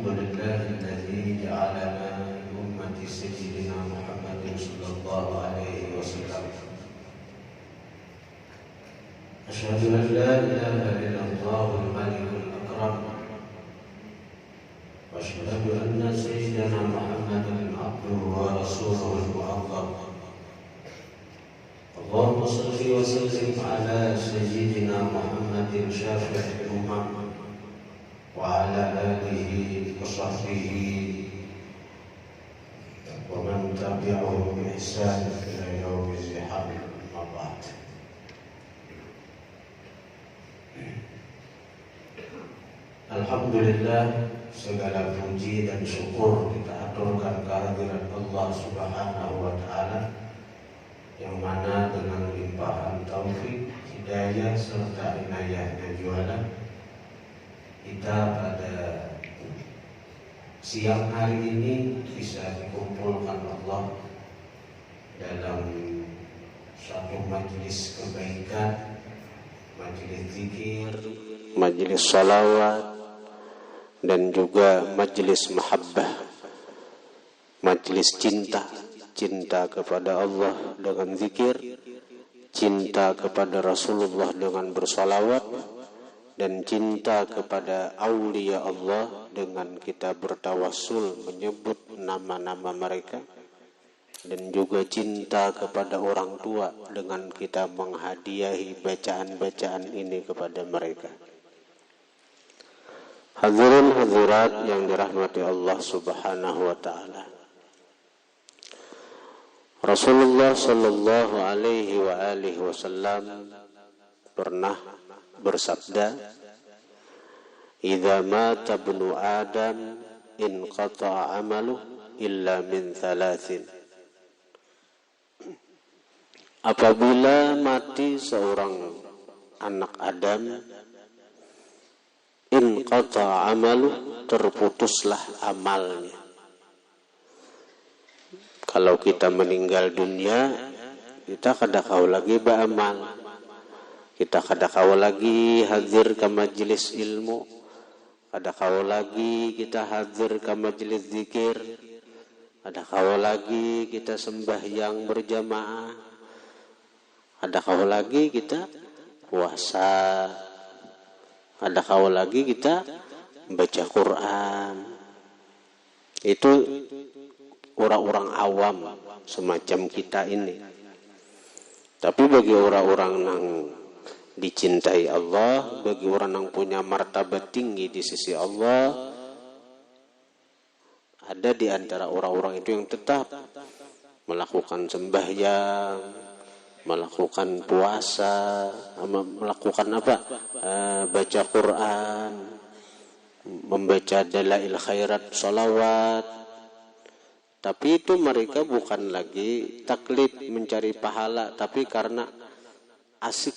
الحمد لله الذي جعلنا من أمة سيدنا محمد صلى الله عليه وسلم. أشهد أن لا إله إلا الله الملك الأكرم، وأشهد أن سيدنا محمدا عبده ورسوله المعظم. اللهم صل وسلم على سيدنا محمد شافع الأمم وعلى آله وصحبه ومن تبعهم بإحسان إلى يوم الزحام. أما بعد. Alhamdulillah, segala puji dan syukur kita aturkan kehadirat Allah Subhanahu wa Ta'ala, yang mana dengan limpahan taufik, hidayah serta inayahnya jualan, kita pada siang hari ini bisa dikumpulkan Allah dalam satu majelis kebaikan, majelis zikir, majelis salawat, dan juga majelis mahabbah, majelis cinta. Cinta kepada Allah dengan zikir, cinta kepada Rasulullah dengan bersalawat, dan cinta kepada aulia Allah dengan kita bertawassul menyebut nama-nama mereka, dan juga cinta kepada orang tua dengan kita menghadiahi bacaan-bacaan ini kepada mereka. Hadirin hadirat yang dirahmati Allah Subhanahu wa Ta'ala, Rasulullah sallallahu alaihi wa alihi wasallam pernah bersabda, "Idza mata ibnu Adam inqata'a 'amaluhu illa min thalathin." Apabila mati seorang anak Adam, inqata'a 'amaluhu, terputuslah amalnya. Kalau kita meninggal dunia, kita kada kau lagi beramal, kita kada kau lagi hadir ke majelis ilmu, kada kau lagi kita hadir ke majelis zikir, kada kau lagi kita sembahyang berjamaah, kada kau lagi kita puasa, kada kau lagi kita baca Quran. Itu orang-orang awam semacam kita ini. Tapi bagi orang-orang yang dicintai Allah, bagi orang yang punya martabat tinggi di sisi Allah, ada di antara orang-orang itu yang tetap melakukan sembahyang, melakukan puasa, melakukan apa? Baca Quran, membaca dalail khairat, salawat. Tapi itu mereka bukan lagi taklid mencari pahala, tapi karena asik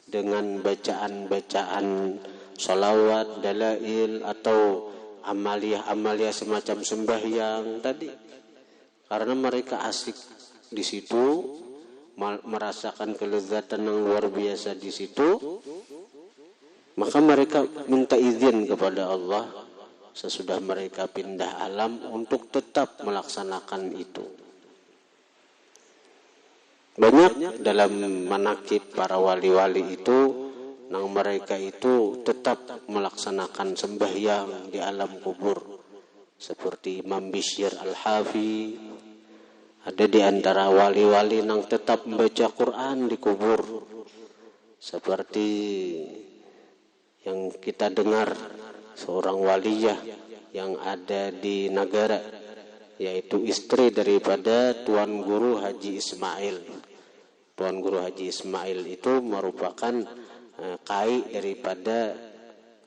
dengan bacaan-bacaan salawat, dalail, atau amaliyah-amaliyah semacam sembahyang tadi. Karena mereka asik di situ, merasakan kelezatan yang luar biasa di situ, maka mereka minta izin kepada Allah sesudah mereka pindah alam untuk tetap melaksanakan itu. Banyak dalam manakib para wali-wali itu, yang mereka itu tetap melaksanakan sembahyang di alam kubur. Seperti Imam Bishr Al-Hafi, ada di antara wali-wali yang tetap membaca Quran di kubur. Seperti yang kita dengar, seorang waliyah yang ada di Nagara, yaitu istri daripada Tuan Guru Haji Ismail. Tuan Guru Haji Ismail itu merupakan kai daripada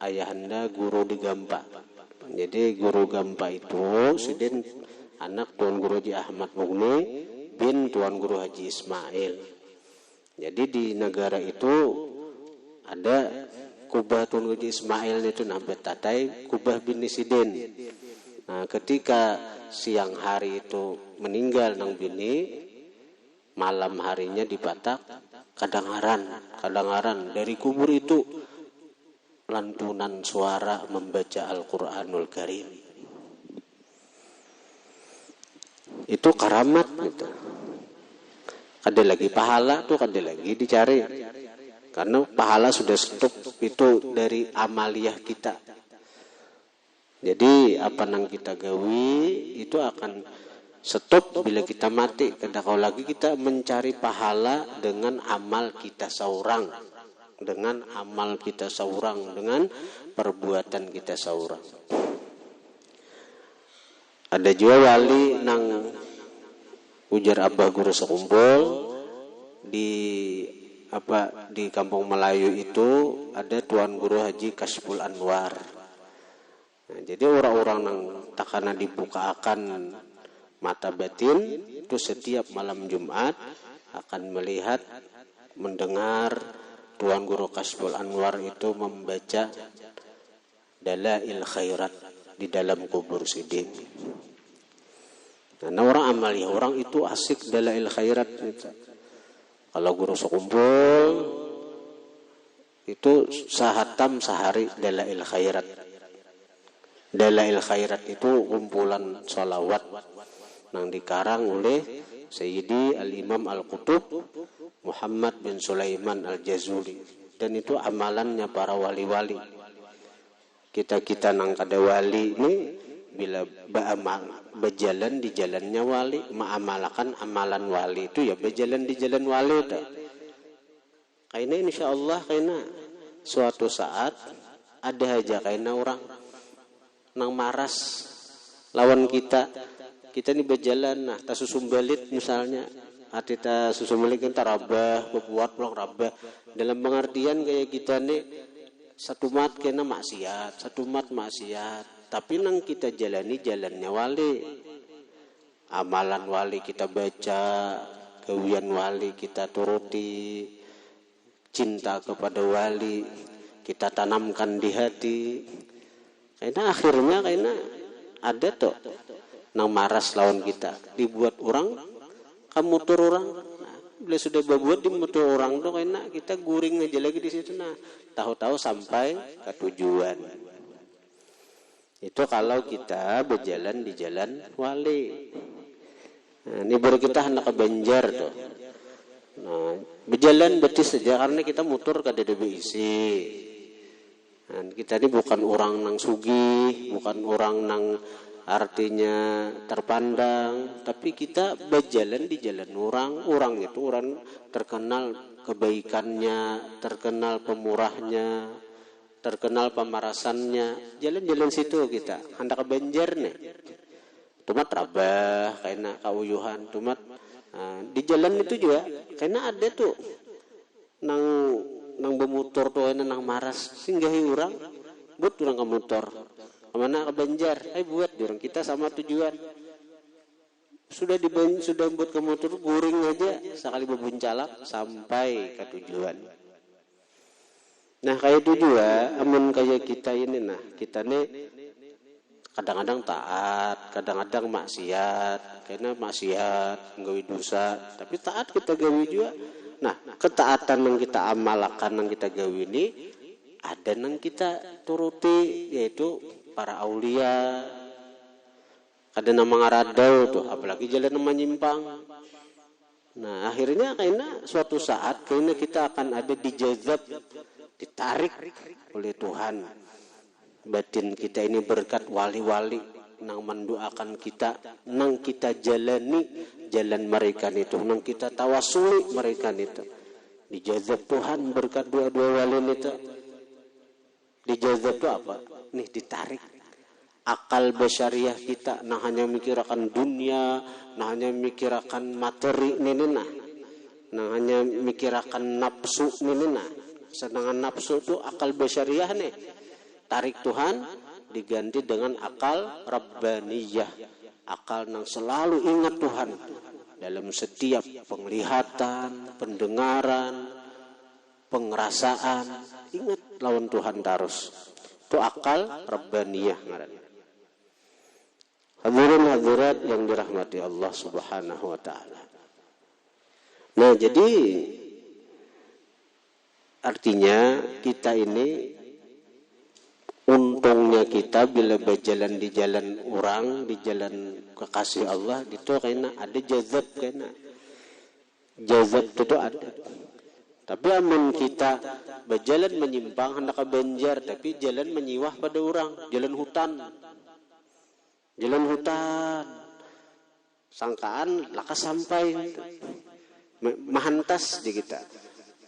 ayahanda Guru di Gampa. Jadi Guru Gampa itu sidin anak Tuan Guru Haji Ahmad Mugni bin Tuan Guru Haji Ismail. Jadi di Nagara itu ada Kubah Tuan Guru Haji Ismail itu nampak tatai Kubah bin Sidin. Nah, ketika siang hari itu meninggal nang bini, malam harinya di Batak, kadangaran dari kubur itu lantunan suara membaca Al-Qur'anul Karim. Itu karamat gitu. Ada lagi pahala tuh, ada lagi dicari. Karena pahala sudah stop itu dari amaliyah kita. Jadi apa nang kita gawi itu akan stop bila kita mati. Kada kau lagi kita mencari pahala dengan amal kita seorang, dengan amal kita seorang, dengan perbuatan kita seorang. Ada juga wali nang ujar Abah Guru sekumpul di Kampung Melayu itu ada Tuan Guru Haji Kasbul Anwar. Nah, jadi orang-orang yang takana dibukakan mata batin itu setiap malam Jumat akan melihat, mendengar Tuan Guru Kasbul Anwar itu membaca Dalail Khairat di dalam kubur Sidin. Nah, orang amal ya, orang itu asik Dalail Khairat gitu. Kalau guru sekumpul itu sahatam sehari Dalail Khairat. Dalail Khairat itu kumpulan sholawat yang dikarang oleh Sayyidi Al-Imam Al-Qutub Muhammad bin Sulaiman Al-Jazuli. Dan itu amalannya para wali-wali. Kita nang kada wali ini bila berjalan di jalannya wali, mengamalkan amalan wali itu ya berjalan di jalan wali dah. Kaina insyaallah kaina suatu saat ada aja kaina orang nang maras lawan kita ini berjalan, nah ta susumbalit misalnya, hati ta susumbalit kan tarabah berbuat pulang rabah dalam pengertian kayak kita nih satu mat kena maksiat, satu mat maksiat, tapi nang kita jalani jalannya wali, amalan wali kita baca, gawian wali kita turuti, cinta kepada wali kita tanamkan di hati. Karena akhirnya ada tuh nang maras lawan kita, dibuat orang, kamu tur orang. Bila sudah berbuat di mutu orang tuh kena kita guring aja lagi di situ, nah tahu-tahu sampai ke tujuan. Itu kalau kita berjalan di jalan wali. Nah, ini baru kita hendak ke Banjar tuh. Nah, berjalan betis saja karena kita mutur ke DDBIC. Nah, kita ini bukan orang nang sugih, bukan orang nang artinya terpandang, tapi kita berjalan di jalan orang itu orang terkenal kebaikannya, terkenal pemurahnya, terkenal pemarasannya, jalan-jalan situ kita hendak ke Banjar nih, tumat rabah, kena kauyuhan, tumat di jalan itu juga, karena ada tuh nang bermotor tuh nang maras, singgahi orang, buat orang ke motor. Kemana ke Banjar? Buat orang kita sama tujuan. Sudah buat ke motor guring aja sekali bebuncalak sampai ke tujuan. Nah kayak itu juga, amun kayak kita ini, nah kita nih kadang-kadang taat, kadang-kadang maksiat, karena maksiat nggawi dosa, tapi taat kita gawi juga. Nah ketaatan yang kita amalkan, yang kita gawi ini ada yang kita turuti, yaitu para aulia. Ada nama ngaradau tuh, apalagi jalan nama nyimpang. Nah akhirnya kayaknya suatu saat kayaknya kita akan ada dijazab, ditarik oleh Tuhan. Batin kita ini berkat wali-wali nang mendoakan kita, nang kita jalani jalan mereka itu, nang kita tawasuli mereka itu. Dijazab Tuhan berkat dua-dua wali itu. Dijazab itu apa? Nih ditarik akal basyariah kita, nah hanya mikirakan dunia, nah hanya mikirakan materi nah hanya mikirakan nafsu nah. Sedangkan nafsu itu akal basyariah nih, tarik Tuhan diganti dengan akal rabbaniyah, akal yang selalu ingat Tuhan dalam setiap penglihatan, pendengaran, pengerasaan, ingat lawan Tuhan terus. Itu akal rabbaniyah ngaranna. Hadirin hadirat yang dirahmati Allah Subhanahu wa taala. Nah, jadi artinya kita ini untungnya kita bila berjalan di jalan orang, di jalan kekasih Allah, itu kena ada jazab, kena jazab itu ada. Tapi amun kita berjalan menyimpang hendak ke banjar, tapi jalan menyiwah pada orang, jalan hutan, sangkaan laka sampai mahantas di kita.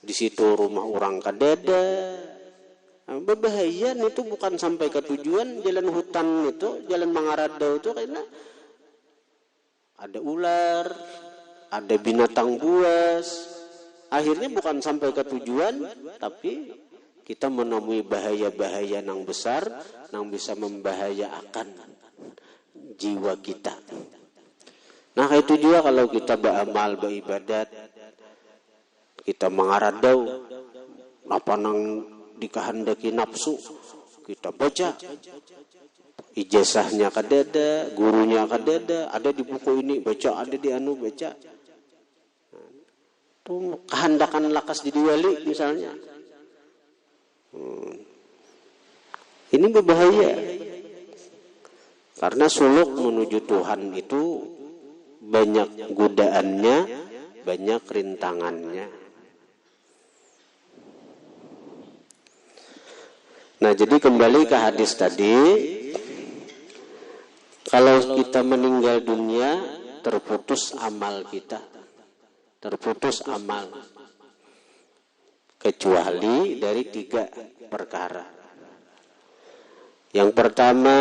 Di situ rumah orang kadada. Berbahaya itu bukan sampai ke tujuan. Jalan hutan itu, jalan Mangaradau itu karena ada ular, ada binatang buas. Akhirnya bukan sampai ke tujuan, tapi kita menemui bahaya-bahaya yang besar yang bisa membahayakan jiwa kita. Nah itu juga kalau kita beramal, beribadat, kita Mangaradau, apa nang dikehendaki nafsu, kita baca ijazahnya kadada, gurunya kadada, ada di buku ini baca, ada di anu baca. Itu kehendakan lakas jadi wali misalnya. Ini berbahaya. Karena suluk menuju Tuhan itu banyak godaannya, banyak rintangannya. Nah, jadi kembali ke hadis tadi, kalau kita meninggal dunia, terputus amal kita. Terputus amal. Kecuali dari 3 perkara. Yang pertama,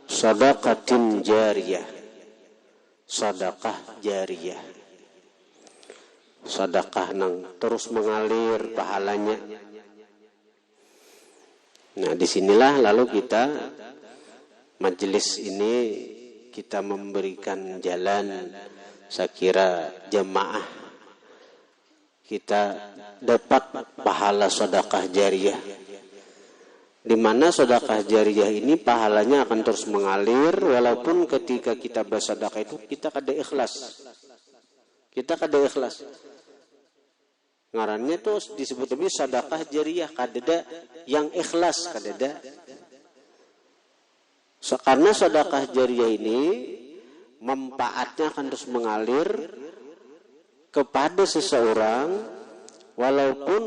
sedekatin jariyah. Sedekah jariyah. Sedekah nang terus mengalir pahalanya. Nah, disinilah lalu kita majelis ini kita memberikan jalan, saya kira jemaah kita dapat pahala sedekah jariyah. Di mana sedekah jariyah ini pahalanya akan terus mengalir walaupun ketika kita bersedekah itu kita kada ikhlas. Kita kada ikhlas. Ngarannya tuh disebut lebih sedekah jariyah, kadada yang ikhlas, kadada. Karena sedekah jariyah ini manfaatnya akan terus mengalir kepada seseorang walaupun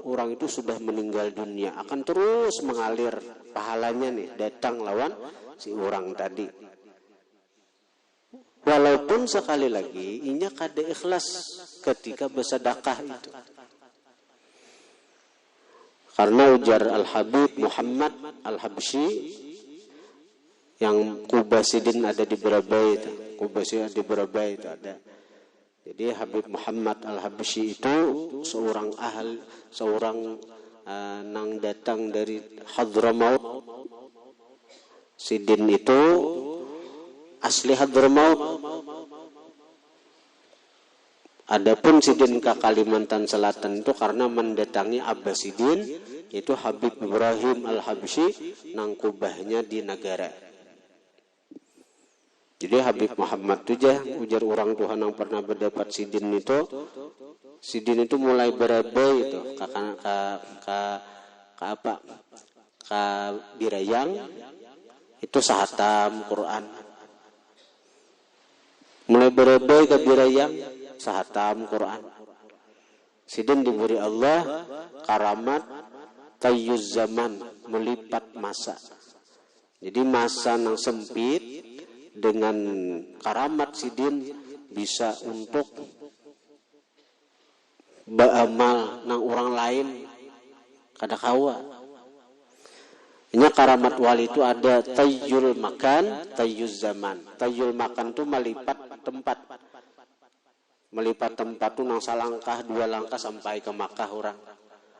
orang itu sudah meninggal dunia, akan terus mengalir pahalanya nih datang lawan si orang tadi. Walaupun sekali lagi inya kada ikhlas ketika bersedekah itu. Karena ujar Al-Habib Muhammad Al-Habsyi yang Kubasidin ada di Berabai itu. Kubasidin ada di Berabai itu ada. Jadi Habib Muhammad Al-Habsyi itu seorang nang datang dari Hadramaut. Sidin itu asli Hadramaut. Adapun Sidin ke Kalimantan Selatan itu karena mendatangi Abbasidin, itu Habib Ibrahim Al-Habsyi nang kubahnya di negara. Jadi Habib Muhammad itu ujar orang Tuhan yang pernah berdapat Sidin itu mulai berabai itu ke Birayang itu sahatam Quran. Mulai berabai ke Birayang sahatam Quran. Sidin diberi Allah karamat tayyuz zaman, melipat masa. Jadi masa yang sempit dengan karamat Sidin bisa untuk beramal nang orang lain kada kawa. Ini karamat wali itu ada tayyul makan, tayyuz zaman. Tayyul makan itu melipat tempat. Melipat tempat itu nang salangkah 2 langkah sampai ke Makkah orang.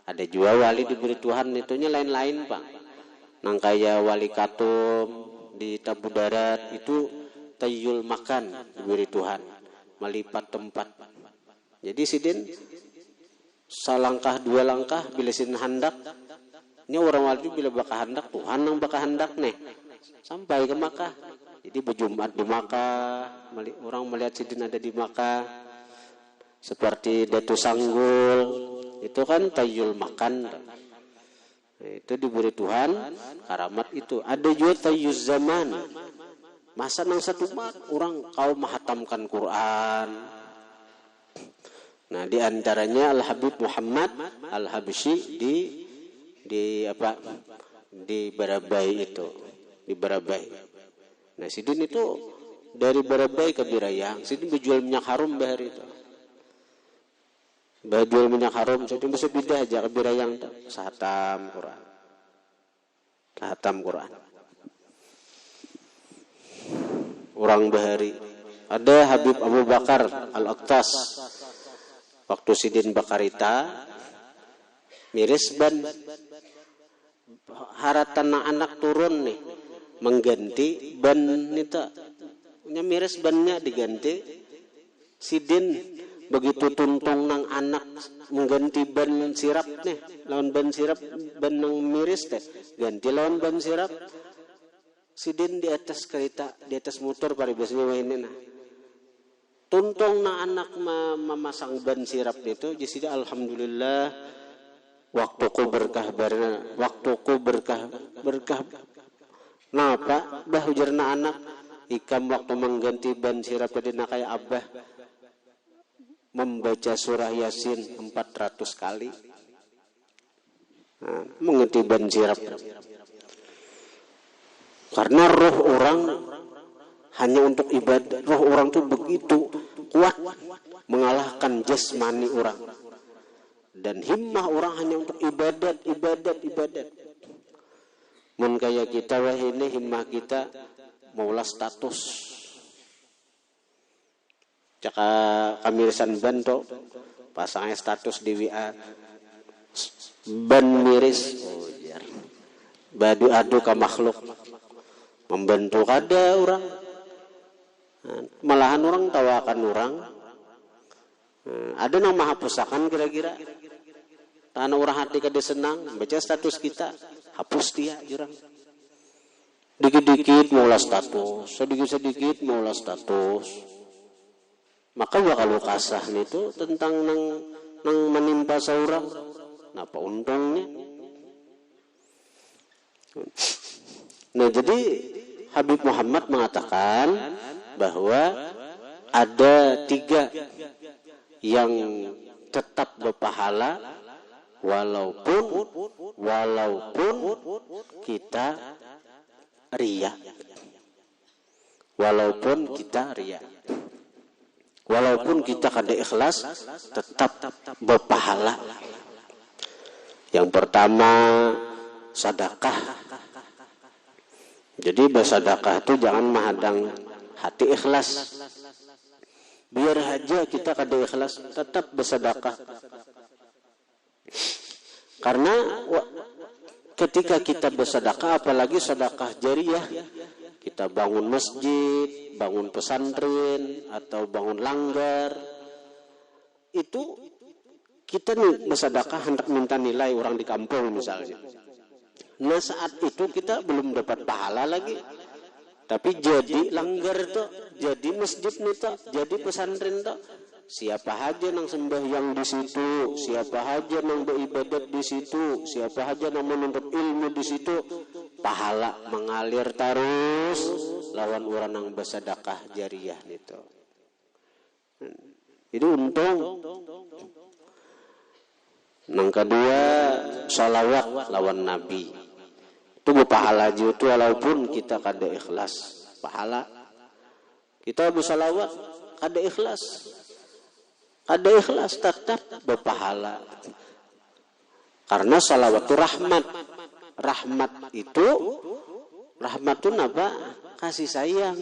Ada juga wali diberi Tuhan itunya lain-lain Pak. Nang kayak wali Katum di Tabu Darat itu tayyul makan diberi Tuhan, melipat tempat. Jadi Sidin salangkah 2 langkah bila Sidin hendak. Ini orang wali bila bakal hendak Tuhan nang bakal hendak nih sampai ke Makkah. Jadi berjumat di Makkah, orang melihat Sidin ada di Makkah. Seperti Datu Sanggul itu kan tayyul makan. Itu diberi Tuhan karamat itu. Ada juga tayyuz zaman. Masa nang satu mat orang kau menghatamkan Quran. Nah, di antaranya Al Habib Muhammad Al Habsyi di Barabai itu, di Barabai. Nah, Sidin itu dari Barabai ke Birayang, Sidin berjual minyak harum bahar itu. Berjual minyak harum, Sidin bisa pindah aja ke Birayang sahatam Quran. Sahatam Quran. Orang bahari. Ada Habib Abu Bakar Al-Aqtas. Waktu Sidin Bakarita miris ban haratan anak turun nih mengganti ban itu nya miris bannya diganti. Sidin begitu tuntung nang anak mengganti ban sirap nih lawan ban sirap ban nang miris teh ganti lawan ban sirap. Sidin di atas kereta di atas motor pada biasanya mainin nah. Tuntung na anak memasang ban sirap itu, jadi alhamdulillah waktuku berkah barna, waktuku berkah. Napa bah ujarna anak ikam waktu mengganti ban sirap jadi nakai abah membaca surah Yasin 400 kali. Nah, mengganti ban sirap. Karena roh orang hanya untuk ibadah. Roh orang tuh begitu kuat mengalahkan jasmani orang. Dan himmah orang hanya untuk ibadat. Mun kaya kita wah ini himmah kita maulah status. Caka kamirisan ban to pasangnya status di WA. Ban miris. Badu adu ka makhluk. Membantu kada orang. Malahan orang tawakan orang. Ada yang maha pusakan kira-kira. Tanah orang hati kada senang baca status kita, hapus dia jurang. Dikit-dikit maulah status, sedikit-sedikit maulah status. Maka bakal kasah itu tentang nang menimpa seorang. Napa untungnya? Nah, jadi Habib Muhammad mengatakan bahwa ada 3 yang tetap berpahala walaupun kita riya. Walaupun kita riya. Walaupun kita kada ikhlas tetap berpahala. Yang pertama sedekah. Jadi bersedekah itu jangan menghadang hati ikhlas. Biar aja kita kada ikhlas tetap bersedekah. Karena ketika kita bersedekah apalagi sedekah jariyah, kita bangun masjid, bangun pesantren atau bangun langgar, itu kita nih bersedekah hendak minta nilai orang di kampung misalnya. Nah saat itu kita belum dapat pahala lagi. Tapi jadi langgar tuh, jadi masjid nih tuh, jadi pesantren tuh. Siapa aja nang sembahyang di situ, siapa aja nang beribadat di situ, siapa aja nang menuntut ilmu di situ, pahala mengalir terus lawan orang nang bersedekah jariyah itu. Itu untung. Nang kedua, sholawat lawan Nabi. Itu berpahala juga walaupun kita kada ikhlas. Pahala. Kita bersalawat kada ikhlas. Kada ikhlas tetap berpahala. Karena salawat itu rahmat. Rahmat itu apa? Kasih sayang.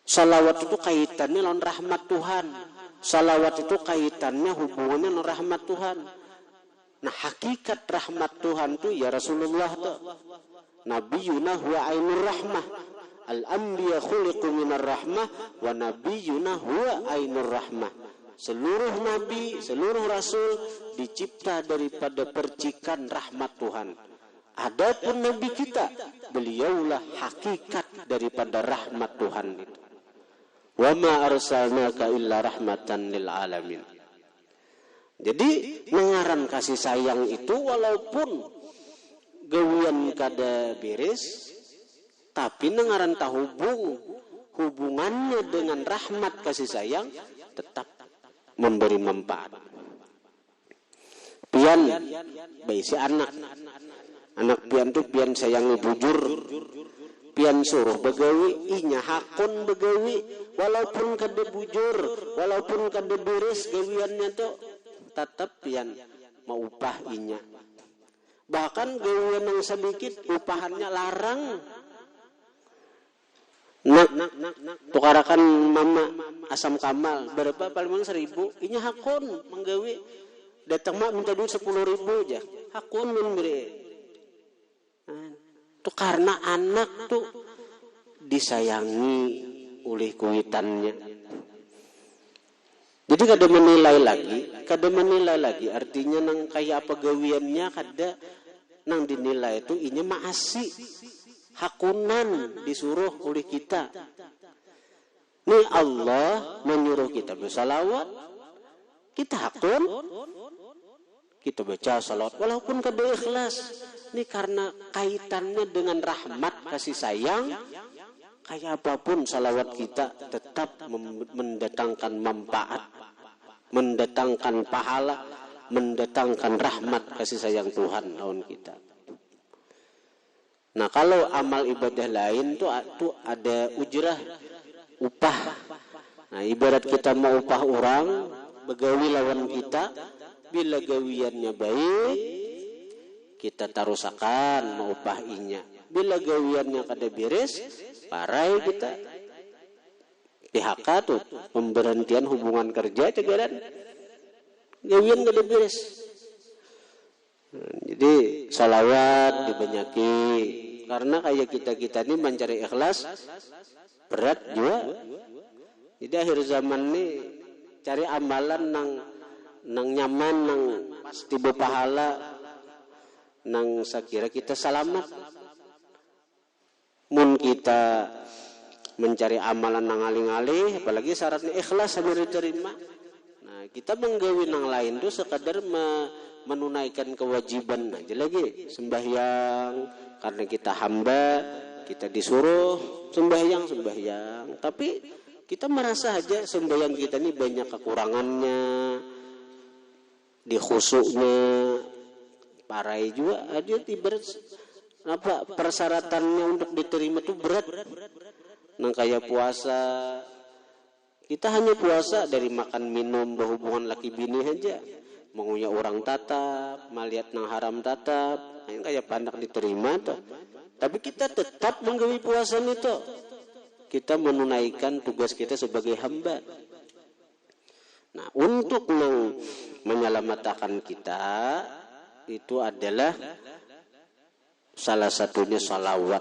Salawat itu kaitannya lawan rahmat Tuhan. Salawat itu kaitannya hubungannya dengan rahmat Tuhan. Nah hakikat rahmat Tuhan itu ya Rasulullah tuh. Nabiyuna huwa ainur rahmah. Al-anbiya khuliqu minar rahmah wa nabiyuna huwa ainur rahmah. Seluruh nabi, seluruh rasul dicipta daripada percikan rahmat Tuhan. Adapun nabi kita, beliaulah hakikat daripada rahmat Tuhan itu. Wa ma arsalnaka illa rahmatan lil alamin. Jadi nengaran kasih sayang itu walaupun gawian kada beres, tapi nengaran hubungannya dengan rahmat kasih sayang tetap memberi manfaat. Pian bayi si anak pian tu pian sayangi bujur, pian suruh begawi, inya hakun begawi, walaupun kada bujur, walaupun kada beres gawiannya tu tetap pian mau upah inya. Bahkan gawian yang sedikit upahannya larang. Nak tukarakan mama asam kamal berapa paling 1.000, inya hakun menggawi. Datang mak minta duit 10.000 aja, hakun memberi. Itu karena anak tuh disayangi oleh kuitannya. Jadi kada menilai lagi artinya nang kayak apa gawiannya, kada nang dinilai itu inya maasi hakunan disuruh oleh kita. Nih Allah menyuruh kita bersalawat, kita hakun, kita baca salawat walaupun kada ikhlas. Ini karena kaitannya dengan rahmat kasih sayang. Kayak apapun salawat kita tetap mendatangkan manfaat, mendatangkan pahala, mendatangkan rahmat kasih sayang Tuhan lawan kita. Nah kalau amal ibadah lain tuh ada ujrah, upah. Nah ibarat kita mau upah orang begawi lawan kita, bila gawiannya baik kita tarusakan mau upah inya. Bila gawiannya kada beres, parai kita PHK tuh, pemberhentian hubungan kerja cegaran gawian kada beres. Jadi salawat dibanyaki, karena kayak kita ini mencari ikhlas berat juga. Jadi akhir zaman nih cari amalan nang nyaman, nang pasti berpahala, nang sakira kita selamat. Mun kita mencari amalan nang alih-alih, apalagi syaratnya ikhlas sambil diterima. Nah, kita menggawi nang lain tuh sekadar menunaikan kewajiban aja lagi, sembahyang karena kita hamba, kita disuruh sembahyang. Tapi kita merasa aja sembahyang kita ini banyak kekurangannya, di khusyuknya, parai juga ada ibarat apa persyaratannya untuk diterima tuh berat. Nang kayak puasa, kita hanya puasa dari makan minum berhubungan laki bini aja, mengunya orang tatap, melihat nang haram tatap, yang kayak pandak diterima tuh. Tapi kita tetap menggawi puasa itu, kita menunaikan tugas kita sebagai hamba. Nah untuk menyelamatkan kita itu adalah salah satunya salawat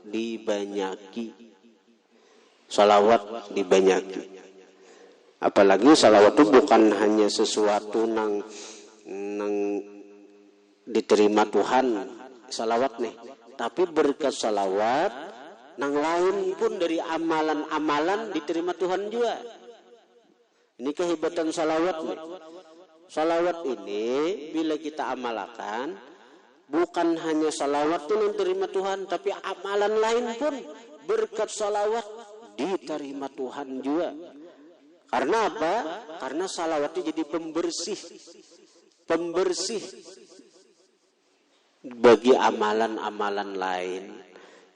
dibanyaki. Salawat dibanyaki. Apalagi salawat itu bukan hanya sesuatu nang diterima Tuhan salawat nih, tapi berkat salawat nang lain pun dari amalan-amalan diterima Tuhan juga. Ini kehebatan salawat nih. Salawat ini bila kita amalkan, bukan hanya salawat itu yang diterima Tuhan, tapi amalan lain pun berkat salawat diterima Tuhan juga. Karena apa? Karena salawatnya jadi pembersih bagi amalan-amalan lain.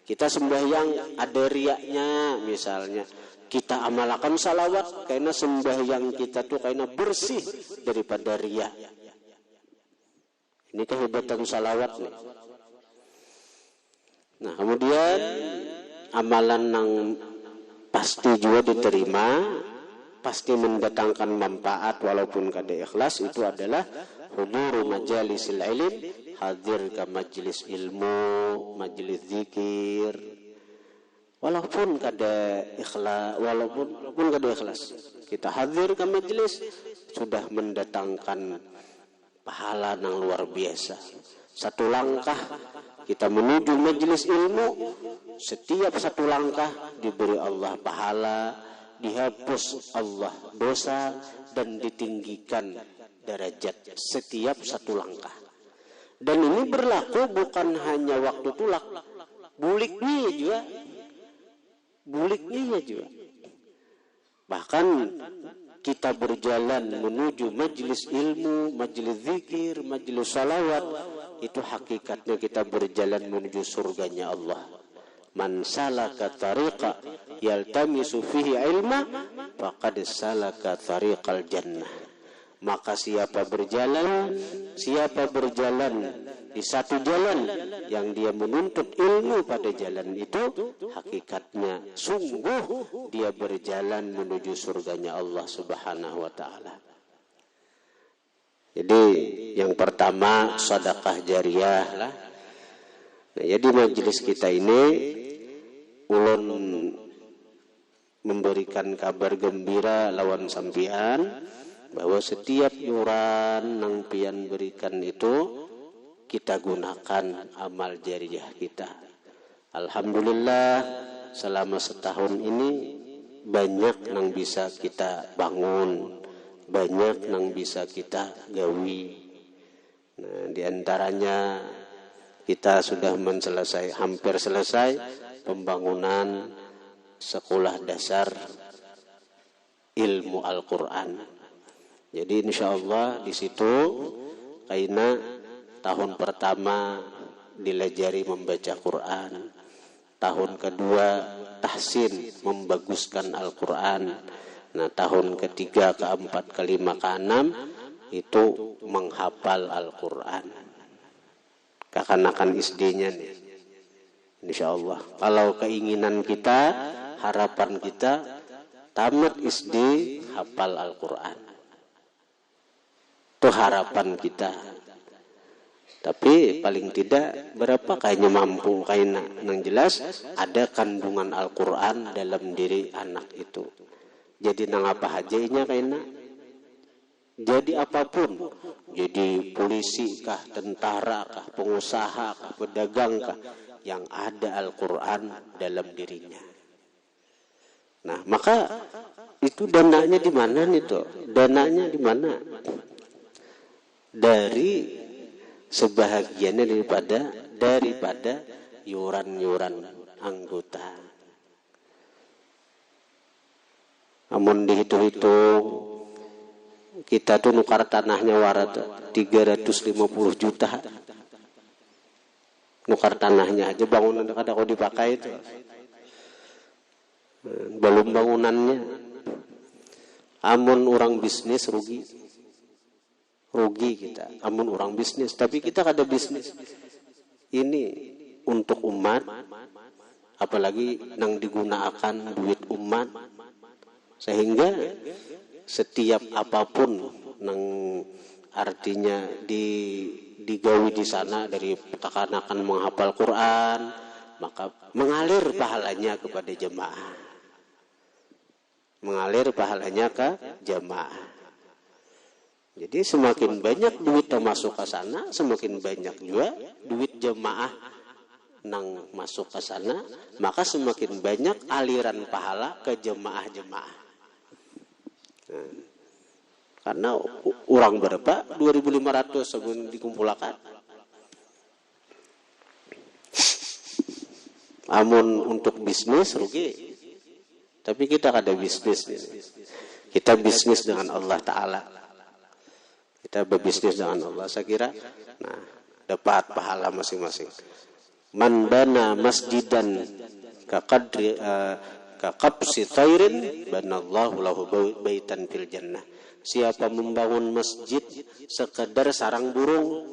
Kita sembahyang ada riaknya misalnya, kita amalkan salawat karena sembahyang kita tuh karena bersih daripada riak. Ini kehebatan salawat nih. Nah kemudian amalan yang pasti juga diterima, pasti mendatangkan manfaat walaupun kada ikhlas, itu adalah huduru majalisil ilm, hadir ke majelis ilmu, majelis zikir, walaupun kada ikhlas, kita hadir ke majelis sudah mendatangkan pahala yang luar biasa. Satu langkah kita menuju majelis ilmu, setiap satu langkah diberi Allah pahala, dihapus Allah dosa, dan ditinggikan derajat setiap satu langkah. Dan ini berlaku bukan hanya waktu tulak, buliknya juga. Bahkan kita berjalan menuju majelis ilmu, majelis zikir, majelis salawat, itu hakikatnya kita berjalan menuju surganya Allah. Man salaka tariqa yaltamisu fihi ilma faqad salaka tariqal jannah. Maka siapa berjalan di satu jalan yang dia menuntut ilmu pada jalan itu, hakikatnya sungguh dia berjalan menuju surganya Allah Subhanahu wa taala. Jadi yang pertama sedekah jariyah lah. Nah, jadi majelis kita ini ulun memberikan kabar gembira lawan sampian bahwa setiap yuran nang pian berikan itu kita gunakan amal jariyah kita. Alhamdulillah selama setahun ini banyak nang bisa kita bangun, banyak nang bisa kita gawi. Nah, di antaranya kita sudah hampir selesai pembangunan sekolah dasar ilmu Al-Quran. Jadi insya Allah di situ kaina tahun pertama dilajari membaca Quran, tahun kedua tahsin membaguskan Al-Quran, nah tahun ketiga, keempat, kelima, keenam itu menghafal Al-Quran. Kekanakan SD-nya nih. Insya Allah. Kalau keinginan kita, harapan kita, tamat SD hafal Al-Quran. Itu harapan kita. Tapi paling tidak berapa kayaknya mampu kayaknya. Yang jelas ada kandungan Al-Quran dalam diri anak itu. Jadi nang apa hajainya kayaknya. Jadi apapun, jadi polisi kah, tentara kah, pengusaha kah, pedagang kah, yang ada Al-Quran dalam dirinya. Nah, maka itu dananya di mana nih tuh? Dananya di mana? Dari sebahagiannya daripada yuran-yuran anggota. Namun dihitung-hitung kita tuh nukar tanahnya warat 350 juta. Nukar tanahnya aja, bangunan kada kau dipakai itu. Belum bangunannya. Amun orang bisnis rugi kita. Amun orang bisnis, tapi kita kada bisnis. Ini untuk umat, apalagi nang digunakan duit umat, sehingga setiap apapun nang artinya digawi di sana, dari kekanakan menghafal Quran, maka mengalir pahalanya kepada jemaah. Mengalir pahalanya ke jemaah. Jadi semakin banyak duit yang masuk ke sana, semakin banyak juga duit jemaah nang masuk ke sana, maka semakin banyak aliran pahala ke jemaah-jemaah. Karena orang berapa 2.500 sebelum dikumpulkan. Amun untuk bisnis rugi. Tapi kita ada bisnis. Kita bisnis dengan Allah Ta'ala. Kita berbisnis dengan Allah. Saya kira dapat pahala masing-masing. Man bana masjidan kaqadri kaqabsi thairin banallahu lahu baitan fil jannah. Siapa membangun masjid sekedar sarang burung,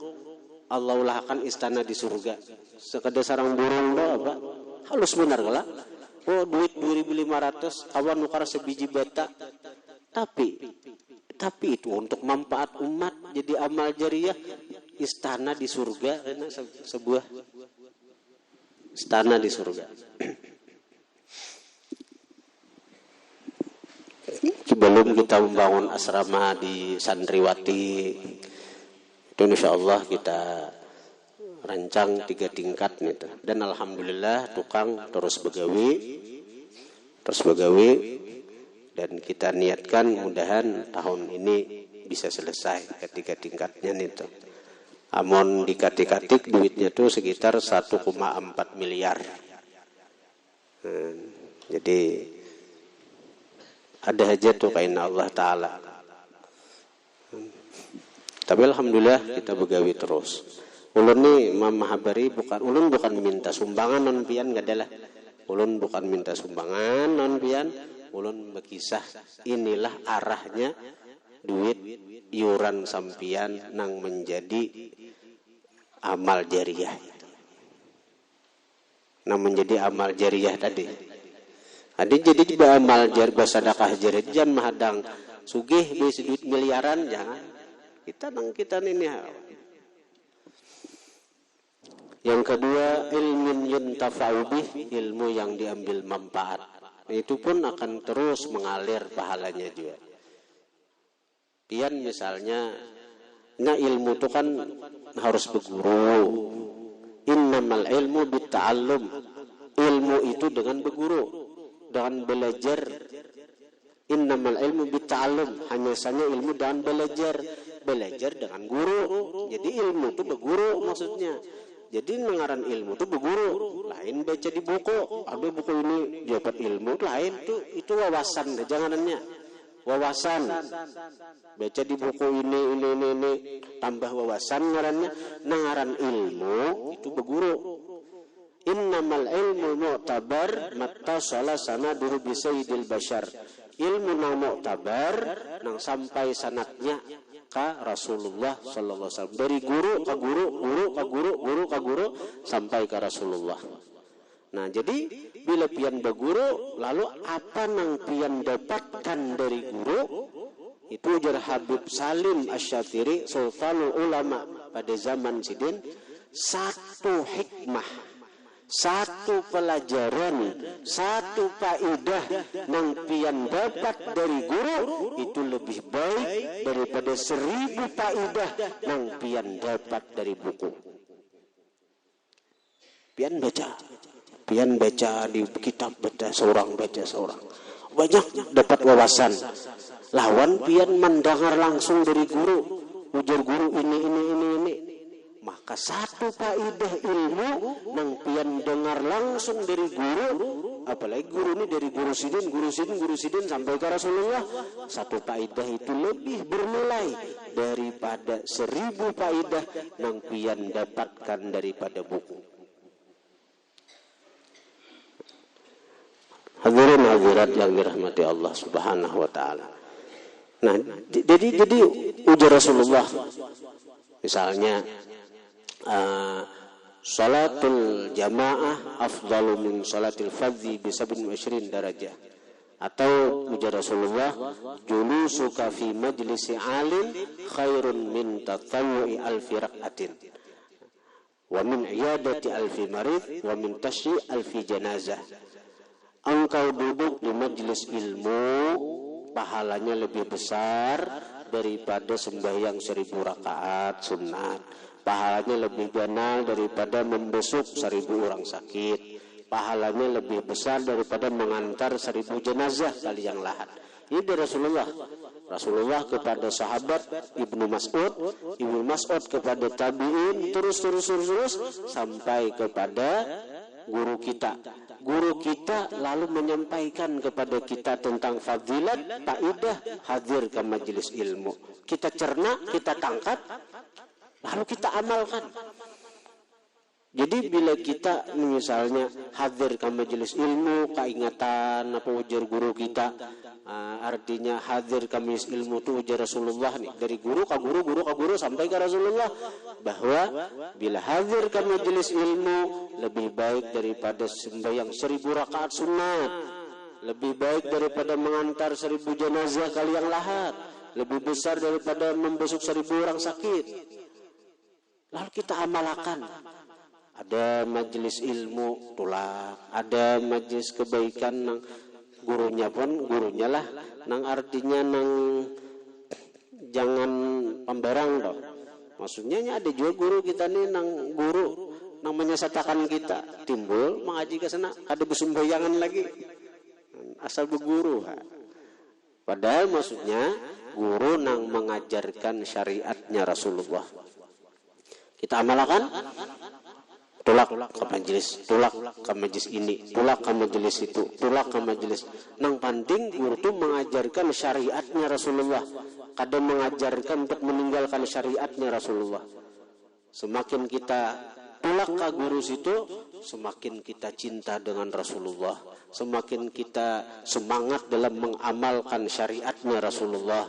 Allah ulahkan istana di surga. Sekedar sarang burung doa apa? Halus benar kala. Oh, duit 2.500 kawan nukar sebiji bata. Tapi itu untuk manfaat umat, jadi amal jariyah, istana di surga, sebuah istana di surga. Sebelum kita membangun asrama di Santriwati, itu insya Allah kita rancang 3 tingkat gitu. Dan alhamdulillah tukang terus begawi, dan kita niatkan mudahan tahun ini bisa selesai ketika tingkatnya itu. Amon dikatik-katik duitnya tuh sekitar 1,4 miliar. Jadi ada aja tuh kaina Allah Ta'ala. Tapi alhamdulillah kita begawi terus. Ulun nih Mama Habari ulun bukan minta sumbangan non pian gak adalah. Ulun bukan minta sumbangan non pian. Ulun berkisah inilah arahnya duit iuran sampian nang menjadi amal jariyah. Nang menjadi amal jariyah tadi. Adi jadi juga amal jariyah sedekah jariyah jangan mahadang sugih bisi duit miliaran jangan. Kita ini. Yang kedua, ilmin yuntafa'u bih, ilmu yang diambil manfaat. Itu pun akan terus mengalir pahalanya juga. Pian misalnya, ilmu itu kan harus berguru. Innamal ilmu bitta'allum. Ilmu itu dengan berguru, dengan belajar. Innamal ilmu bitta'allum. Hanya saja ilmu dengan belajar. Belajar dengan guru. Jadi ilmu itu berguru maksudnya. Jadi mengaran ilmu itu berguru. Lain baca di buku. Ada buku ini dapat ilmu. Lain itu wawasan. Janganannya. Wawasan. Baca di buku ini. Tambah wawasan ngarannya. Ngaran ilmu itu berguru. Innamal ilmu mu'tabar mattasala sanaduhu bisayyidil bashar. Ilmu nang mu'tabar nang sampai sanatnya ka Rasulullah sallallahu alaihi wasallam. Dari guru ke guru, guru ke guru sampai ke Rasulullah. Nah, jadi bila pian berguru, lalu apa nang pian dapatkan dari guru? Itu ujar Habib Salim Asy-Syatiri, Sultanul Ulama pada zaman sidin, satu hikmah, satu pelajaran, satu faedah nang pian dapat dari guru itu lebih baik daripada 1000 faedah nang pian dapat dari buku. Pian baca di kitab, baca seorang, banyak dapat wawasan. Lawan pian mendengar langsung dari guru, ujar guru ini. Maka satu faedah ilmu nang pian dengar langsung dari guru, apalagi guru ini dari guru sidin sampai ke Rasulullah, satu faedah itu lebih bernilai daripada 1000 faedah nang pian dapatkan daripada buku. Hadirin hadirat yang dirahmati Allah Subhanahu wa taala. Nah, jadi ujar Rasulullah misalnya salatul jamaah afdalu min salatil fardhi bi 27 darajah. Atau ujar Rasulullah, julusuka fi majlisi alim khairun min tatawwu'i alfi rak'atin wa min iyadati alfi marid wa min tashyi alfi janazah. Engkau duduk di majlis ilmu pahalanya lebih besar daripada sembahyang 1000 rakaat sunat. Pahalanya lebih ganal daripada membesuk 1000 orang sakit. Pahalanya lebih besar daripada mengantar 1000 jenazah kali yang lahat. Ini dari Rasulullah kepada sahabat Ibnu Mas'ud kepada tabi'in, terus sampai kepada guru kita. Guru kita lalu menyampaikan kepada kita tentang fadilat, faedah hadir ke majelis ilmu. Kita cerna, kita tangkap, lalu kita amalkan. Jadi bila kita misalnya hadir ke majelis ilmu, keingatan apa ujar guru kita, artinya hadir ke majelis ilmu itu ujar Rasulullah nih, dari guru ke guru sampai ke Rasulullah, bahwa bila hadir ke majelis ilmu lebih baik daripada sembahyang 1000 rakaat sunat, lebih baik daripada mengantar 1000 jenazah kali yang lahat, lebih besar daripada membesuk 1000 orang sakit. Lalu kita amalkan. Ada majelis ilmu tulak, ada majelis kebaikan nang gurunya lah, nang artinya nang jangan pembarang toh. Maksudnya ada juga guru kita nih nang guru nang menyesatakan kita, timbul mengaji ke sana, ada bersumbayangan lagi asal berguru. Padahal maksudnya guru nang mengajarkan syariatnya Rasulullah. Kita amalkan, tulak ke majelis, tulak ke majelis ini, tulak ke majelis itu, tulak ke majelis. Nang penting guru itu mengajarkan syariatnya Rasulullah. Kadang mengajarkan untuk meninggalkan syariatnya Rasulullah. Semakin kita tulak ke guru situ, semakin kita cinta dengan Rasulullah, semakin kita semangat dalam mengamalkan syariatnya Rasulullah.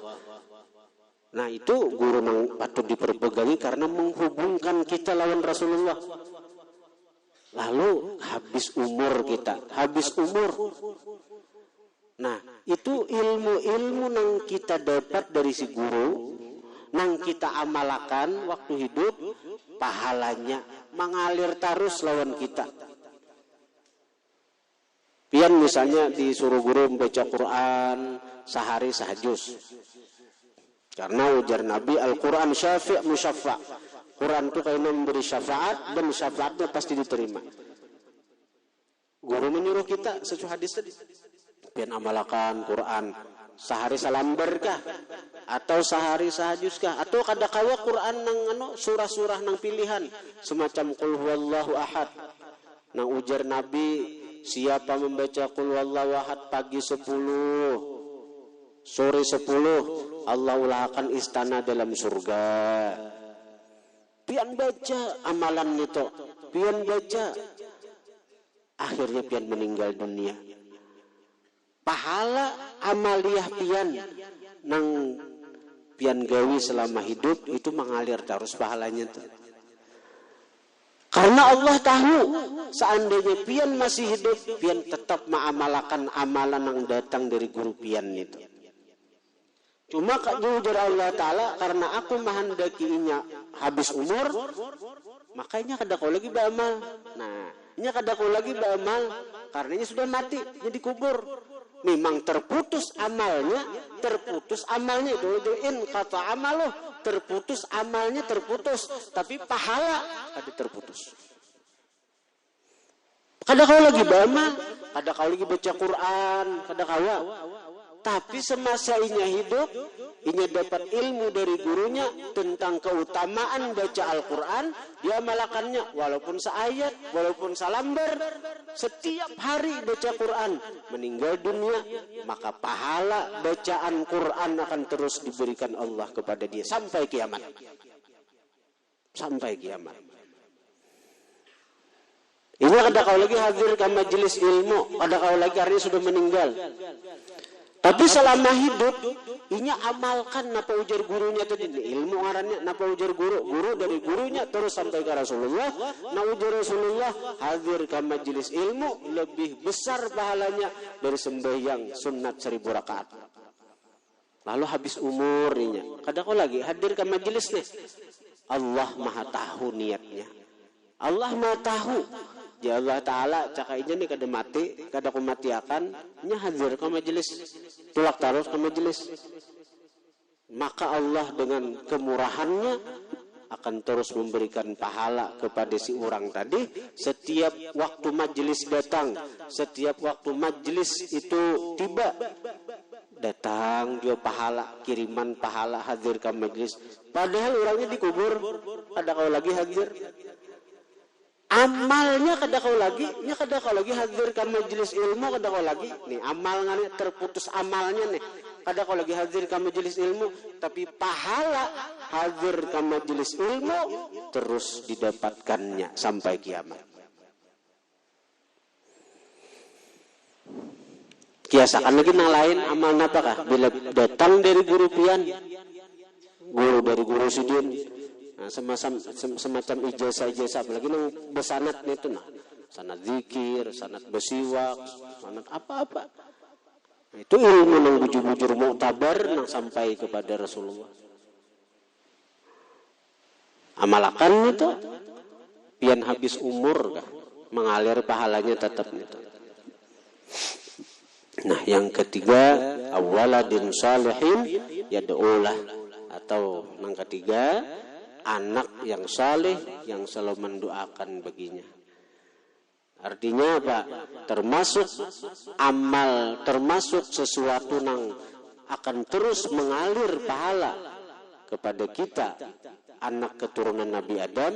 Nah itu guru yang patut diperpegangi karena menghubungkan kita lawan Rasulullah. Lalu habis umur kita, habis umur. Nah itu ilmu-ilmu yang kita dapat dari si guru, nang kita amalkan waktu hidup, pahalanya mengalir terus lawan kita. Pian misalnya disuruh guru membaca Quran sehari sehajus. Karena ujar Nabi Al-Quran syafi' musyaffa'. Quran itu kayaknya memberi syafaat dan syafaatnya pasti diterima. Guru menyuruh kita sesuai hadis tadi. Pian amalkan Quran sehari salambar kah? Atau sehari sahajus kah? Atau kadakawa Quran nang surah-surah nang pilihan semacam qul huwallahu ahad. Nang ujar Nabi, siapa membaca qul huwallahu ahad pagi 10, sore 10, Allah ulahkan istana dalam surga. Pian baca amalan itu, pian baca, akhirnya pian meninggal dunia. Pahala amaliyah pian nang pian gawi selama hidup itu mengalir terus pahalanya tuh. Karena Allah tahu seandainya pian masih hidup, pian tetap mengamalkan amalan yang datang dari guru pian itu. Cuma jujur Allah Ta'ala karena aku menghendakinya habis umur, makanya kada kau lagi beramal. Nah, ini kada kau lagi beramal karena ini sudah mati, jadi kubur. Memang terputus amalnya itu in kata amaluh, terputus amalnya terputus, tapi pahala ada terputus. Kada kau lagi beramal, kada kau lagi baca Quran, kada kau. Tapi semasa inya hidup, inya dapat ilmu dari gurunya tentang keutamaan baca Al-Quran, dia malakannya walaupun seayat, walaupun salambar, setiap hari baca Quran, meninggal dunia, maka pahala bacaan Quran akan terus diberikan Allah kepada dia sampai kiamat. Sampai kiamat. Ini kada kau lagi hadir ke majelis ilmu, kada kau lagi hari sudah meninggal. Tapi selama hidup, inya amalkan napa ujar gurunya tadi. Ilmu ngarannya napa ujar guru dari gurunya terus sampai ke Rasulullah. Na ujar Rasulullah hadir ke majelis ilmu lebih besar pahalanya dari sembahyang sunat 1000 rakaat. Lalu habis umurnya, kada kau lagi hadir ke majelis nih. Allah Maha tahu niatnya. Allah Maha tahu. Ya Allah Ta'ala cakainya nih kada mati, kada kumatiakan, nya hadir ke majelis, tulak terus ke majelis. Maka Allah dengan kemurahannya akan terus memberikan pahala kepada si orang tadi. Setiap waktu majelis datang, setiap waktu majelis itu tiba, datang dia pahala, kiriman pahala hadir ke majelis. Padahal orangnya dikubur, ada kau lagi hadir. Amalnya kada kau lagi, nya kada kau lagi hadir ke majelis ilmu, kada kau lagi. Nih amalnya terputus amalnya nih. Kada kau lagi hadir ke majelis ilmu, tapi pahala hadir ke majelis ilmu terus didapatkannya sampai kiamat. Kiasakan lagi nang lain amal napakah bila datang dari guru pian, guru dari guru sidin. Nah, semacam ijazah apalagi nang besanat itu nah, sanad zikir, sanad besiwak, sanad apa-apa. Nah, itu ilmu nang bujur-bujur mu'tabar nang sampai kepada Rasulullah. Amalakan itu pian habis umur kah, mengalir pahalanya tetap itu. Nah, yang ketiga awaladin salihin yad'ulah, atau yang ketiga anak yang saleh yang selalu mendoakan baginya. Artinya apa? Termasuk amal, termasuk sesuatu nang akan terus mengalir pahala kepada kita anak keturunan Nabi Adam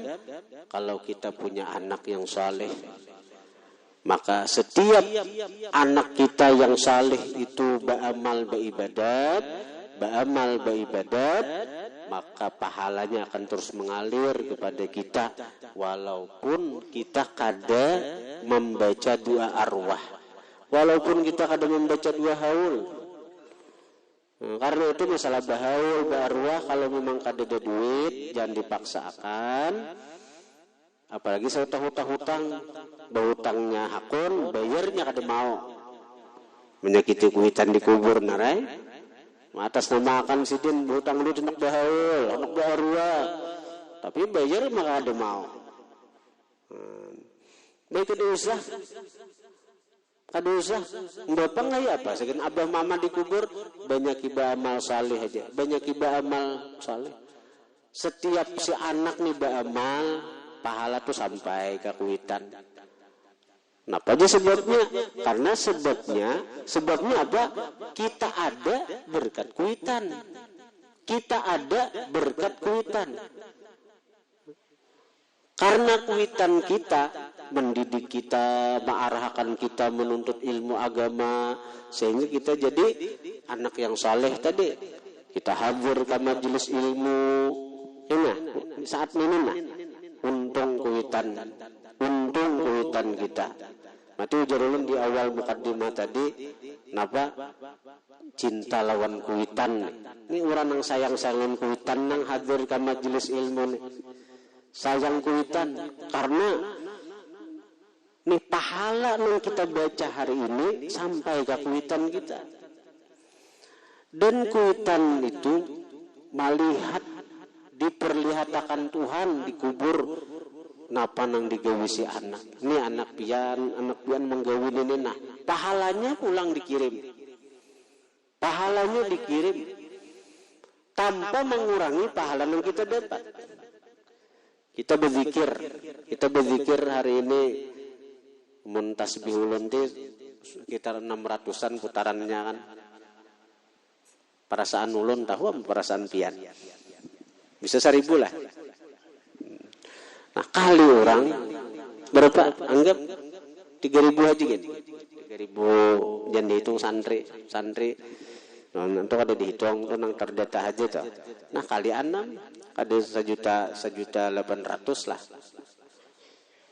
kalau kita punya anak yang saleh. Maka setiap anak kita yang saleh itu beramal beribadat, maka pahalanya akan terus mengalir kepada kita walaupun kita kada membaca doa arwah, walaupun kita kada membaca doa haul. Karena itu masalah bahaul, arwah kalau memang kada ada duit jangan dipaksakan. Apalagi saya hutang, bahutangnya hakun, bayarnya kada mau. Menyakiti kuitan di kubur narai. Atas nama akan sidin bahutang lu nak bahaul, nak arwah. Tapi bayar maka kada mau. Baik kada usah. Kada usah. Bapak nggak apa? Sekian abah mama dikubur banyak iba amal saleh aja. Banyak iba amal saleh. Setiap si anak nih beramal, pahala tuh sampai ke kuitan. Kenapa aja sebabnya? Karena sebabnya apa? Kita ada berkat kuitan. Kita ada berkat kuitan. Karena kuitan kita mendidik kita, mengarahkan kita menuntut ilmu agama, sehingga kita jadi anak yang saleh tadi. Kita hadir ke majelis ilmu. Ini saat ini untung kuitan kita. Mati ujarulun di awal mukaddimah tadi, napa? Cinta lawan kuitan. Ini orang yang sayang-sayangan kuitan nang hadir ke majelis ilmu nih. Sayang kuitan karena nih pahala yang kita baca hari ini sampai ke kuitan kita. Dan kuitan itu melihat diperlihatkan Tuhan di kubur napa nang digawisi anak. Ini anak pian menggawin ini nah. Pahalanya pulang dikirim. Pahalanya dikirim tanpa mengurangi pahala yang kita dapat. Kita berzikir hari ini mun tasbihul unti sekitar 600-an putarannya kan. Perasaan ulun tahu perasaan pian. Bisa 1000 lah. Nah, kali orang berapa? Anggap 3000 aja gitu. 3000 jangan dihitung santri. Nah, itu ada dihitung tuh nang terdata aja tuh. Nah, kali 6 ada 1.800.000 lah.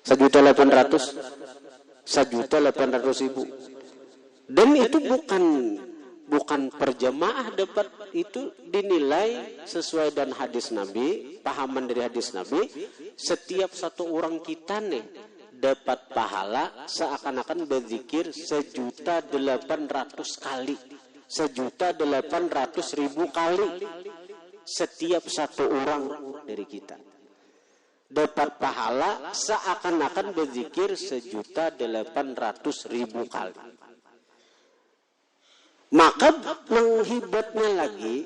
1.800.000. Dan itu bukan per jamaah dapat, itu dinilai sesuai dan hadis Nabi, pahaman dari hadis Nabi, setiap satu orang kita nih dapat pahala seakan-akan berzikir 1.800.000 kali. 1.800.000 kali. Setiap satu orang dari kita dapat pahala seakan-akan berzikir 1.800.000 kali. Maka menghibatnya lagi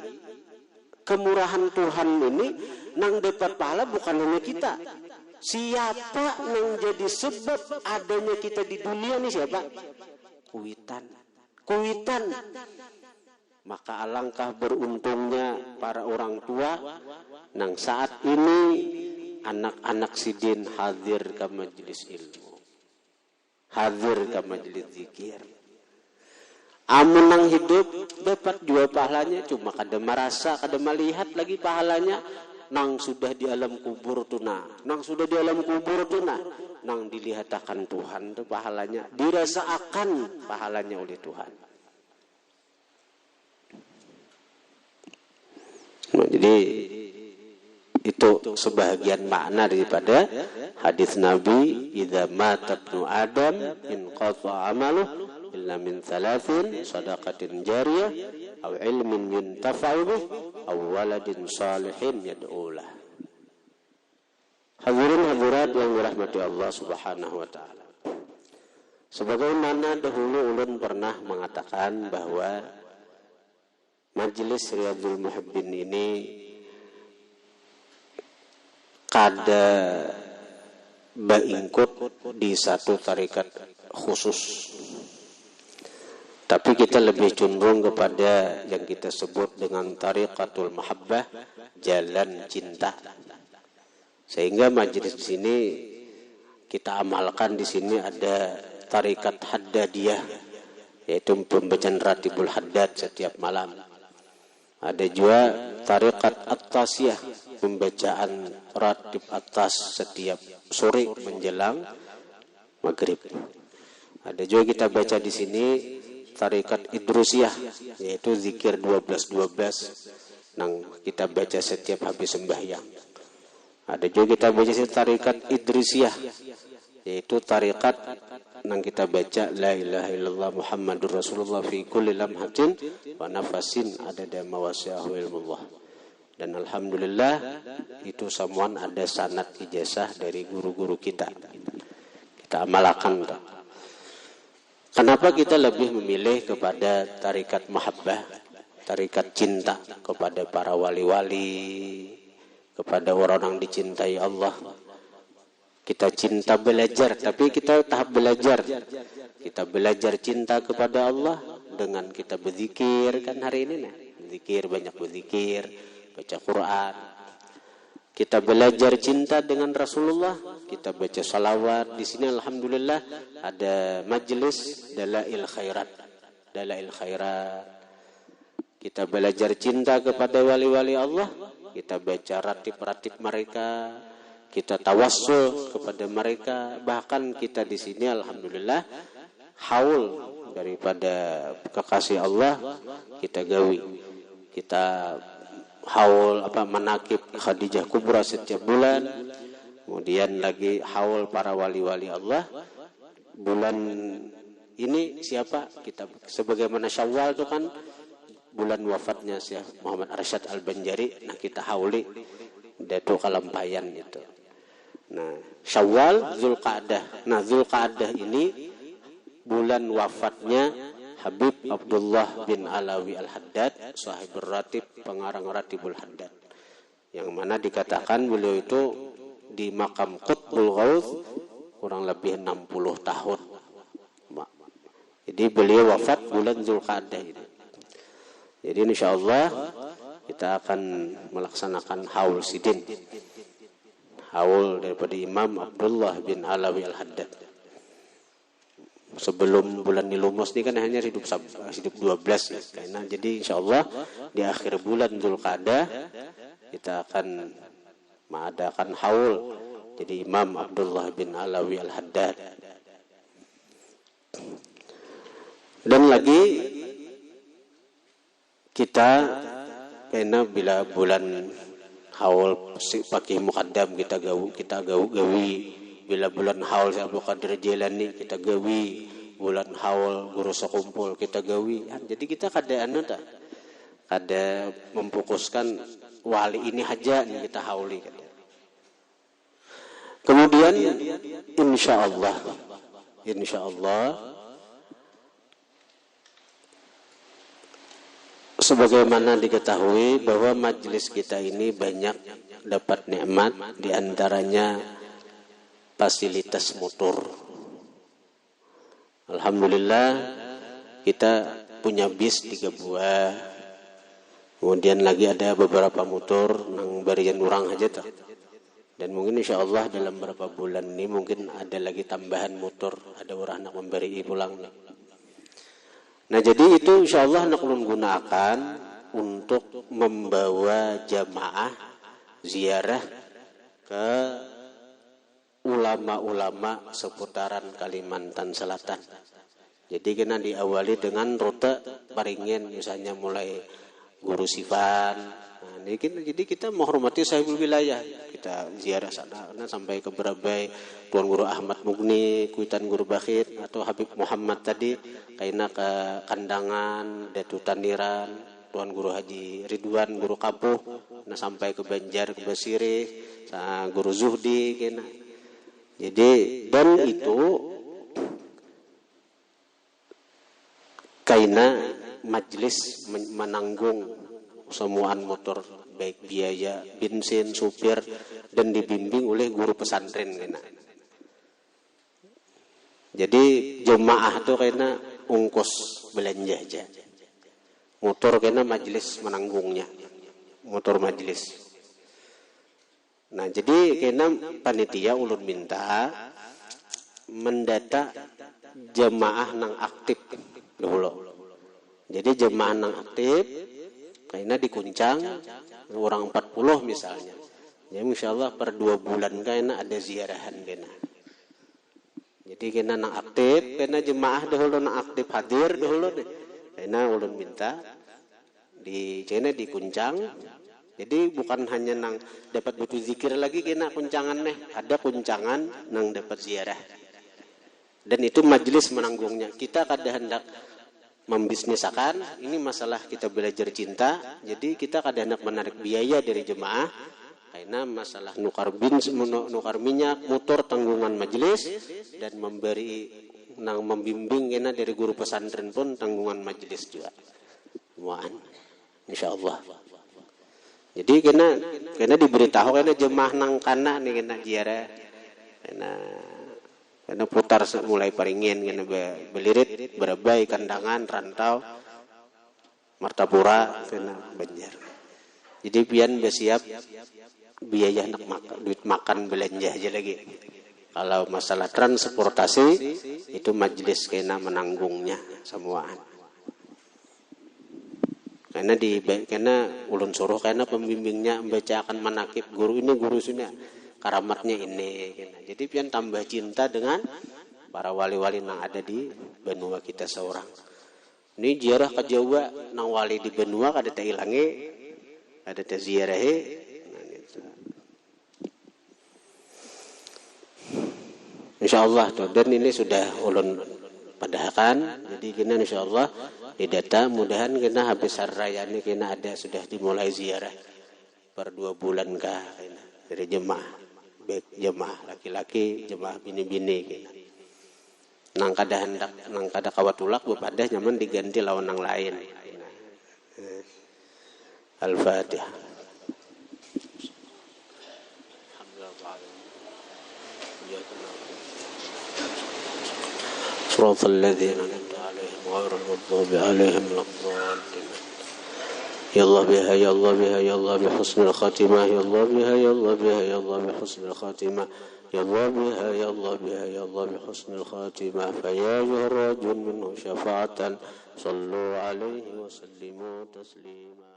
kemurahan Tuhan ini nang dapat pahala bukan hanya kita. Siapa yang jadi sebab adanya kita di dunia ini siapa? Kuitan. Maka alangkah beruntungnya para orang tua nang saat ini anak-anak sidin hadir ke majelis ilmu, hadir ke majelis zikir. Amun nang hidup dapat juga pahalanya, cuma kada merasa, kada melihat lagi pahalanya. Nang sudah di alam kubur tuh nang dilihatkan Tuhan tuh pahalanya, dirasakan pahalanya oleh Tuhan. Nah, jadi itu sebahagian makna daripada hadis Nabi, idza mata ibnu Adam inqata amaluh illa min thalathin shadaqatin jariyah aw ilmin yuntafa'u bih aw waladin salihin yad'u lah. Hadirin hadirat yang dirahmati Allah Subhanahu wa taala. Sebagaimana dahulu ulun pernah mengatakan bahwa Majelis Riyadhul Muhibbin ini kada baingkut di satu tarikat khusus, Tapi kita lebih cenderung kepada yang kita sebut dengan tariqatul mahabbah, jalan cinta. Sehingga majelis di sini kita amalkan, di sini ada tarikat haddadiyah, yaitu pembacaan ratibul haddad setiap malam. Ada juga tarikat at-tasiyah, pembacaan ratib atas setiap sore menjelang maghrib. Ada juga kita baca di sini tarikat idrusiyah, yaitu zikir 12-12 yang kita baca setiap habis sembahyang. Ada juga kita baca tarikat idrisiyah, yaitu tarikat yang kita baca la ilaha illallah Muhammadur Rasulullah fi kulli lamhatin wa nafasin adada mawasi'ahu ilmullah. Dan alhamdulillah itu semuanya ada sanad ijazah dari guru-guru kita. Kita amalkan. Kenapa kita lebih memilih kepada tarikat mahabbah, tarikat cinta kepada para wali-wali, kepada orang yang dicintai Allah. Kita cinta belajar, tapi kita tahap belajar. Kita belajar cinta kepada Allah dengan kita berzikir, kan hari ini berzikir, banyak berzikir, baca Quran. Kita belajar cinta dengan Rasulullah, kita baca salawat. Di sini alhamdulillah ada majelis dalail khairat. Kita belajar cinta kepada wali-wali Allah, kita baca ratib-ratib mereka, kita tawassul kepada mereka. Bahkan kita di sini alhamdulillah haul daripada kekasih Allah kita gawi. Kita haul manakib Khadijah Kubra setiap bulan. Kemudian lagi haul para wali-wali Allah. Bulan ini siapa? Kita sebagaimana Syawal itu kan bulan wafatnya Syekh Muhammad Arsyad Al-Banjari. Nah, kita hauli Datuk Kalampayan itu. Nah, Syawal, Zulqa'dah. Nah, Zulqa'dah ini bulan wafatnya Habib Abdullah bin Alawi Al-Haddad, sahibur ratib, pengarang ratibul haddad. Yang mana dikatakan beliau itu di makam Qutbul Ghauth kurang lebih 60 tahun. Jadi beliau wafat bulan Zulqa'dah ini. Jadi insyaallah kita akan melaksanakan haul sidin. Haul daripada Imam Abdullah bin Alawi Al-Haddad. Sebelum bulan Nilumus ini kan hanya hidup 12 ya. Karena jadi insyaallah di akhir bulan Zulqa'dah kita akan mengadakan haul jadi Imam Abdullah bin Alawi Al-Haddad. Dan lagi kita karena bila bulan haul pakai muqaddam kita gawi. Bila bulan haul Abdul Qadir Jailani kita gawi, bulan haul guru sekumpul kita gawi. Jadi kita kada memfokuskan wali ini aja yang kita hauli. Kemudian insyaallah sebagaimana diketahui bahwa majelis kita ini banyak dapat nikmat, di antaranya fasilitas motor. Alhamdulillah kita punya bis 3 buah. Kemudian lagi ada beberapa motor nang barian orang aja tuh. Dan mungkin insyaallah dalam beberapa bulan ini mungkin ada lagi tambahan motor, ada orang nak memberi pulang. Nah, jadi itu insyaallah nak ulun gunakan untuk membawa jamaah ziarah ke ulama-ulama seputaran Kalimantan Selatan. Jadi kena diawali dengan rute paringin, misalnya mulai Guru Sifan. Nah, jadi kita menghormati sahibul wilayah. Kita ziarah sana sampai ke Berabai, Tuan Guru Ahmad Mugni, Kuitan Guru Bakhit atau Habib Muhammad tadi, kaina ke Kandangan, Datu Tandiran, Tuan Guru Haji Ridwan, Guru Kapuh, nah sampai ke Banjar, ke Basiri, Guru Zuhdi kena. Jadi dan itu kaina majlis menanggung semuaan motor, baik biaya bensin, supir, dan dibimbing oleh guru pesantren kena. Jadi jemaah itu kena ongkos belanja aja. Motor kena majelis menanggungnya, motor majelis. Nah jadi kena panitia ulun minta mendata jemaah nang aktif dahulu. Jadi jemaah nang aktif kena dikuncang orang 40 misalnya. Ya insyaallah per 2 bulan kena ada ziarahan kena. Jadi kena nang aktif, kena jemaah dahulu nang aktif hadir dahulu deh. Kena ulun minta di kena dikuncang. Jadi bukan hanya nang dapat butuh zikir lagi kena kuncangan nih, ada kuncangan nang dapat ziarah. Dan itu majelis menanggungnya. Kita kada hendak membisnisakan, ini masalah kita belajar cinta. Jadi kita kada hendak menarik biaya dari jemaah. Karena masalah nukar minyak, motor tanggungan majelis dan memberi nang membimbing kena dari guru pesantren pun tanggungan majelis juga. Muan. Insyaallah. Jadi kena diberitahu kena jemaah nang kana nih kena ziarah. Kena putar mulai paringin kena belirit, berabai, kandangan, rantau, Martapura kena Banjar. Jadi pian bersiap biaya nak duit makan belanja aja lagi. Kalau masalah transportasi itu majelis kena menanggungnya semuaan. Karena ulun suruh karena pembimbingnya membacakan manakib guru ini guru sunya karamatnya ini. Jadi pian tambah cinta dengan para wali-wali yang ada di benua kita seorang. Ini ziarah ke Jawa nang wali di benua kada tak ilangi, ada tak ziarahe. Insyaallah tuh dan ini sudah ulun padahkan. Jadi kena insyaallah di data mudahan kena habis hari raya ini kena ada sudah dimulai ziarah per 2 bulan kah dari jemaah baik jemaah laki-laki jemaah bini-bini kena nang kada hendak nang kada kawatulak bepadah nyaman diganti lawan nang lain. Al-Fatihah. صراط الذين أنعمت عليهم غير المغضوب عليهم ولا الضالين. يا الله بها يا الله بها يا الله بحسن الخاتمة يا الله بها يا الله بها يا الله بحسن الخاتمة يا الله بها يا الله بها يا الله بحسن الخاتمة فيا أيها الرجل منه شفاعة صلوا عليه وسلموا تسليما.